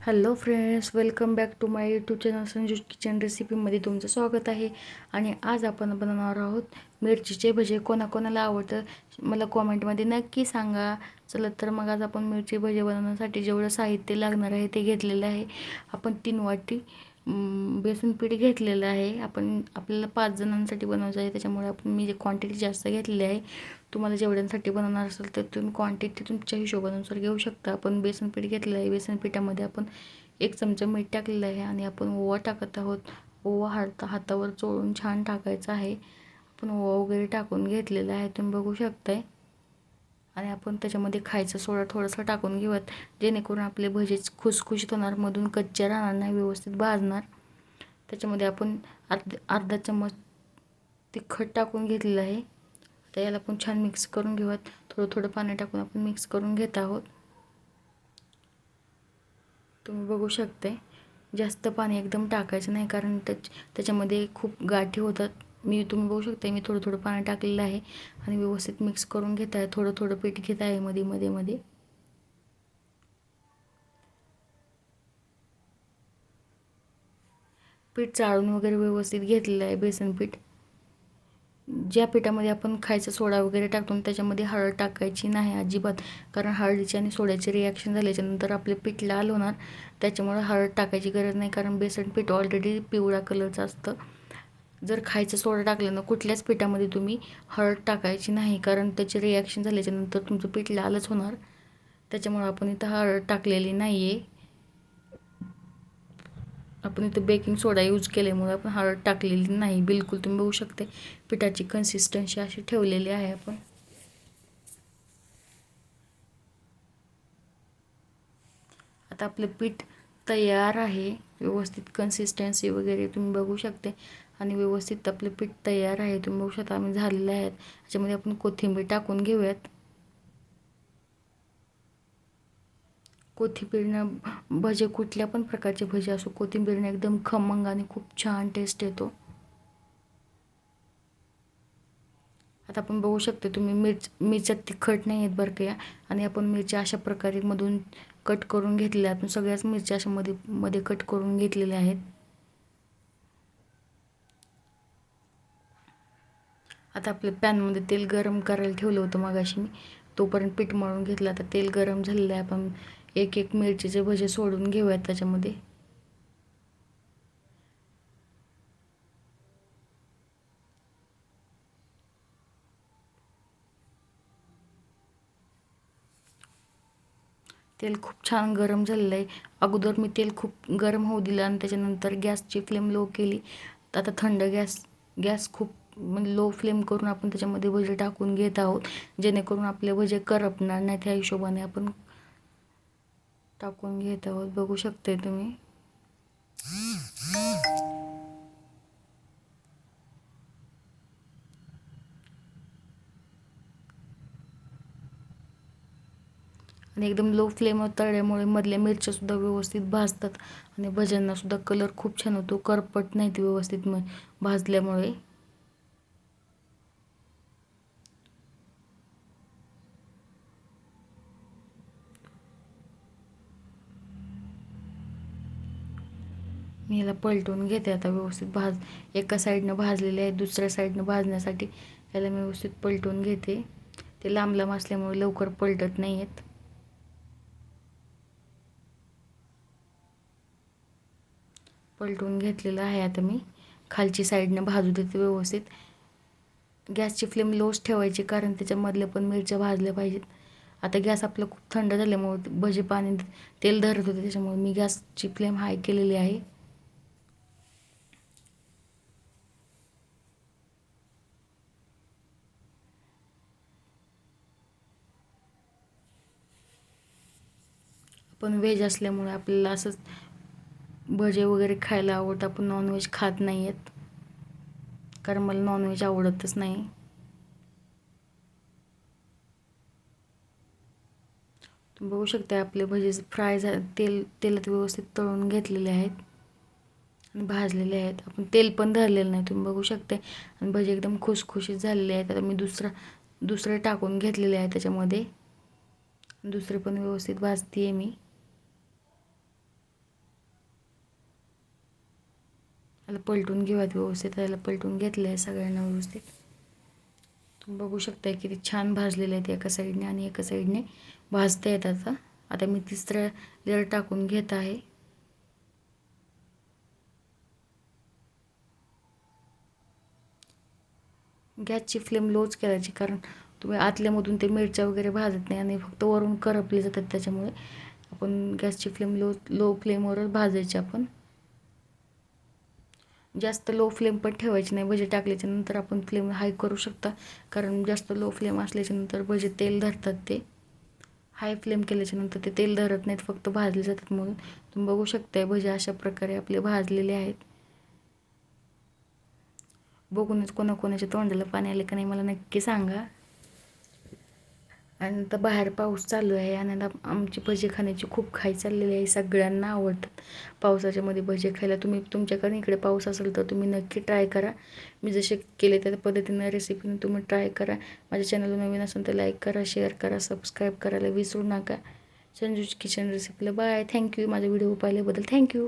Hello friends, welcome back to my YouTube channel Sanju's kitchen रेसिपीमध्ये तुमचं स्वागत आहे. आणि आज आपण बनवणार आहोत मिरचीचे भजे. कोणाकोणाला आवडतं मला कॉमेंटमध्ये नक्की सांगा. चला तर मग आज आपण मिरची भजे बनवण्यासाठी जेवढं साहित्य लागणार आहे ते घेतलेलं आहे. आपण 3 वाटी बेसन पीठ घेतलेलं आहे. आपल्याला 5 जणांसाठी बनवायचं आहे, त्याच्यामुळे मी जे क्वांटिटी जास्त घेतलेली आहे. तुम्हाला जेवढ्यांसाठी बनवणार असेल तर तुम्ही क्वांटिटी तुमच्या हिशोबानुसार घेऊ शकता. आपण बेसन पीठ घेतलेलं आहे. बेसन पिठामध्ये आपण 1 चमचा मीठ टाकलेलं आहे आणि आपण ओवा टाकत आहोत. ओवा हातावर चोळून छान टाकायचा आहे. आपण ओवा वगैरे टाकून घेतलेला आहे, तुम्ही बघू शकताय. आणि आपण त्याच्यामध्ये खायचा सोडा थोडासा टाकून घेऊयात, जेणेकरून आपले भजे खुसखुशीत होणार, मधून कच्चे राहणार नाही, व्यवस्थित भाजणार. त्याच्यामध्ये आपण अर्धा चम्मच तिखट टाकून घेतलेलं आहे. आता याला आपण छान मिक्स करून घेऊयात. थोडं थोडं पाणी टाकून आपण मिक्स करून घेत आहोत. तुम्ही बघू शकताय, जास्त पाणी एकदम टाकायचं नाही, कारण त्याच्यामध्ये खूप गाठी होतात. तुम्ही बघू शकता मी थोडं थोडं पाणी टाकलेलं आहे आणि व्यवस्थित मिक्स करून घेत आहे. थोडं थोडं पीठ घेत आहे मध्ये. पीठ चाळून वगैरे व्यवस्थित घेतलेलं आहे बेसन पीठ. ज्या पिठामध्ये आपण खायचा सोडा वगैरे टाकतो त्याच्यामध्ये हळद टाकायची नाही अजिबात, कारण हळदीची आणि सोड्याची रिॲक्शन झाल्याच्यानंतर आपले पीठ लाल होणार. त्याच्यामुळे हळद टाकायची गरज नाही, कारण बेसन पीठ ऑलरेडी पिवळा कलरचं असतं. जर खायचा सोडा टाकला ना कुठल्याच पिठामध्ये तुम्ही हळद टाकायची नाही, कारण त्याची रिॲक्शन झाल्याच्यानंतर तुमचं पीठ लालच होणार. त्याच्यामुळे आपण इथं हळद टाकलेली नाही आहे. आपण इथं बेकिंग सोडा यूज केल्यामुळे आपण हळद टाकलेली नाही बिलकुल. तुम्ही बघू शकते पिठाची कन्सिस्टन्सी अशी ठेवलेली आहे आपण. आता आपलं पीठ तयार आहे. व्यवस्थित कन्सिस्टन्सी वगैरे तुम्ही बघू शकते आणि व्यवस्थित आपलं पीठ तयार आहे. तुम्ही बघू शकता आम्ही झालेलं आहे. त्याच्यामध्ये आपण कोथिंबीर टाकून घेऊयात. कोथिंबीरनं भजे, कुठल्या पण प्रकारचे भजे असो, कोथिंबीरने एकदम खमंग आणि खूप छान टेस्ट येतो. आता आपण बघू शकतो तुम्ही मिरच्या तिखट नाही आहेत बरं का. आणि आपण मिरच्या अशा प्रकारे मधून कट करून घेतलेल्या आहेत. सगळ्याच मिरच्या अशा मध्ये कट करून घेतलेल्या आहेत. आता आपल्या पॅनमध्ये तेल गरम करायला ठेवलं होतं मगाशी मी, तोपर्यंत पीठ मळून घेतलं. आता तेल गरम झालेलं आहे. आपण एक एक मिरचीचे भजे सोडून घेऊयात त्याच्यामध्ये. तेल खूप छान गरम झालेलं आहे. अगोदर मी तेल खूप गरम होऊ दिलं आणि त्याच्यानंतर गॅसची फ्लेम लो केली. आता थंड गॅस खूप लो फ्लेम करून आपण त्याच्यामध्ये भजे टाकून घेत आहोत, जेणेकरून आपले भजे करपणार नाही. त्या हिशोबाने आपण टाकून घेत आहोत, बघू शकते तुम्ही. आणि एकदम लो फ्लेमवर तळल्यामुळे मधल्या मिरच्यासुद्धा व्यवस्थित भाजतात आणि भज्यांनासुद्धा कलर खूप छान होतो. करपट नाही ते व्यवस्थित भाजल्यामुळे. मी याला पलटून घेते आता व्यवस्थित. एका साईडनं भाजलेले आहे, दुसऱ्या साईडनं भाजण्यासाठी याला मी व्यवस्थित पलटून घेते. ते लांब लांब असल्यामुळे लवकर पलटत नाही आहेत. पलटून घेतलेलं आहे. आता मी खालची साईडनं भाजू देते व्यवस्थित. गॅसची फ्लेम लोच ठेवायची, कारण त्याच्यामधल्या पण मिरच्या भाजल्या पाहिजेत. आता गॅस आपला खूप थंड झाल्यामुळे भजी पाणी तेल धरत होते, त्याच्यामुळे मी गॅसची फ्लेम हाय केलेली आहे. आपण व्हेज असल्यामुळे आपल्याला असंच भजे वगैरे खायला आवडतं. आपण नॉनव्हेज खात नाही आहेत, कारण मला नॉनव्हेज आवडतच नाही. तुम्ही बघू शकता आपले भजे फ्राय तेलात व्यवस्थित तळून घेतलेले आहेत आणि भाजलेले आहेत. आपण तेल पण धरलेलं नाही, तुम्ही बघू शकता. आणि भजे एकदम खुसखुशीत झालेले आहेत. आता मी दुसरे टाकून घेतलेले आहे त्याच्यामध्ये. दुसरे पण व्यवस्थित भाजते आहे मी. याला पलटून घेऊयात व्यवस्थित. याला पलटून घेतलं आहे सगळ्यांना व्यवस्थित. तुम्ही बघू शकता किती छान भाजलेलं आहे ते एका साईडने आणि एका साईडने भाजता येत. आता मी तिसरा लेअर टाकून घेत आहे. गॅसची फ्लेम लोच करायची, कारण तुम्ही आतल्यामधून ते मिरच्या वगैरे भाजत नाही आणि फक्त वरून करपले जातात. त्याच्यामुळे आपण गॅसची फ्लेम लो फ्लेमवरच भाजायची. आपण जास्त लो फ्लेम पण ठेवायची नाही. भजे टाकल्याच्या नंतर आपण फ्लेम हाय करू शकता, कारण जास्त लो फ्लेम असल्याच्या नंतर भजे तेल धरतात. ते हाय फ्लेम केल्याच्या नंतर ते तेल धरत नाहीत, फक्त भाजले जातात. म्हणून तुम्ही बघू शकताय भजे अशा प्रकारे आपले भाजलेले आहेत. बघूनच कोणाकोणाच्या तोंडाला पाणी आले का नाही मला नक्की सांगा. आणि आता बाहेर पाऊस चालू आहे आणि आता आमची भजी खाण्याची खूप घाई चाललेली आहे. सगळ्यांना आवडतात पावसाच्या मध्ये भजी खायला. तुम्ही तुमच्याकडे इकडे पाऊस असेल तर तुम्ही नक्की ट्राय करा. मी जसे केले त्या पद्धतीनं रेसिपीने तुम्ही ट्राय करा. माझ्या चॅनलला नवीन असेल तर लाईक करा, शेअर करा, सबस्क्राईब करायला विसरू नका. संजूज किचन रेसिपीला बाय. थँक्यू. माझा व्हिडिओ पाहिल्याबद्दल थँक्यू.